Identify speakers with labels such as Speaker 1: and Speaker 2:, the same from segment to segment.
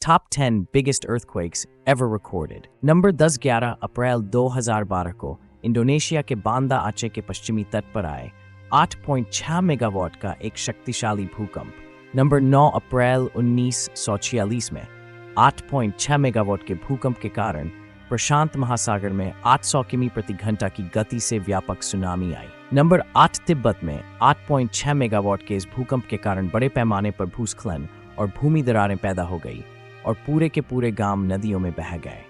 Speaker 1: Top 10 biggest earthquakes ever recorded. Number 10 11 अप्रैल 2012 को Indonesia के बांदा आचे के पश्चिमी तट पर आए 8.6 मेगावाट का एक शक्तिशाली भूकंप। नंबर 9 अप्रैल 1946 में 8.6 मेगावाट के भूकंप के कारण प्रशांत महासागर में 800 किमी प्रति घंटा की गति से व्यापक सुनामी आई। नंबर 8 तिब्बत में 8.6 मेगावाट के इस भूकंप के कारण बड़े पैमाने पर भूस्खलन और भूमि दरारें पैदा हो गई और पूरे के पूरे गांव नदियों में बह गए।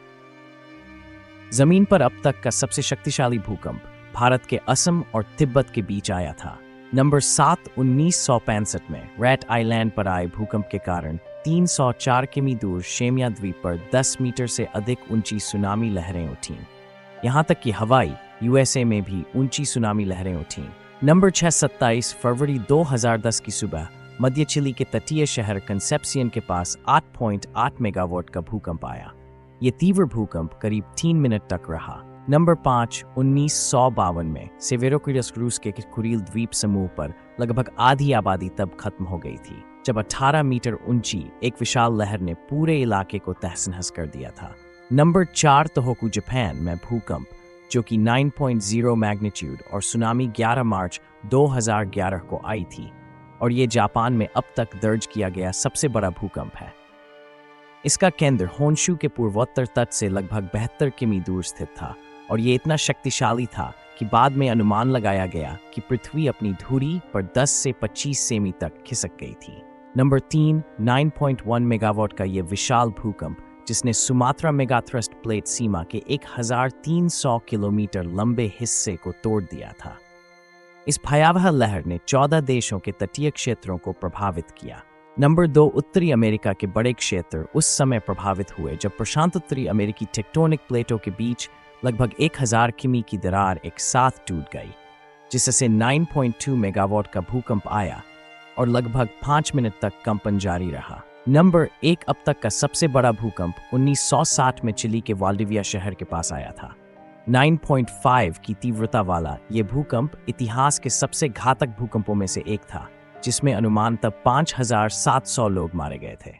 Speaker 1: जमीन पर अब तक का सबसे शक्तिशाली भूकंप भारत के असम और तिब्बत के बीच आया था। नंबर 7 1965 में रैट आइलैंड पर आए भूकंप के कारण 304 किमी दूर शेमिया द्वीप पर 10 मीटर से अधिक ऊंची सुनामी लहरें उठीं। यहां तक कि हवाई यूएसए में भी ऊंची सुनामी लहरें उठीं। नंबर 6 27 फरवरी 2010 की सुबह मध्य चिली के तटीय शहर कंसेप्सियन के पास 8.8 मेगावाट का भूकंप आया। ये तीव्र भूकंप करीब 3 मिनट तक रहा। नंबर 5 1952 में सेवेरोक्विडस रूस के कुरिल द्वीप समूह पर लगभग आधी आबादी तब खत्म हो गई थी जब 18 मीटर ऊंची एक विशाल लहर ने पूरे इलाके को तहस-नहस कर दिया था। नंबर 4 तोहोकू जापान में भूकंप जो कि 9.0 मैग्नीट्यूड और सुनामी 11 मार्च 2011 को आई थी और ये जापान में अब तक दर्ज किया गया सबसे बड़ा भूकंप है। इसका केंद्र होन्शू के पूर्वोत्तर तट से लगभग 72 किमी दूर स्थित था और ये इतना शक्तिशाली था कि बाद में अनुमान लगाया गया कि पृथ्वी अपनी धुरी पर 10 से 25 सेमी तक खिसक गई थी। नंबर 3 9.1 मेगावाट का ये विशाल भूकंप जिसने सुमात्रा मेगाथ्रस्ट प्लेट सीमा के 1300 किलोमीटर लंबे हिस्से को तोड़ दिया था। इस भयावह लहर ने 14 देशों के तटीय क्षेत्रों को प्रभावित किया। नंबर 2 उत्तरी अमेरिका के बड़े क्षेत्र उस समय प्रभावित हुए जब प्रशांत उत्तरी अमेरिकी टेक्टोनिक प्लेटों के बीच लगभग 1000 किमी की दरार एक साथ टूट गई, जिससे 9.2 मेगावाट का भूकंप आया और लगभग 5 मिनट तक कंपन जारी रहा। नंबर 1 अब तक का सबसे बड़ा भूकंप 1960 में चिली के वाल्डिविया शहर के पास आया था। 9.5 की तीव्रता वाला ये भूकंप इतिहास के सबसे घातक भूकंपों में से एक था, जिसमें अनुमान तब 5700 लोग मारे गए थे।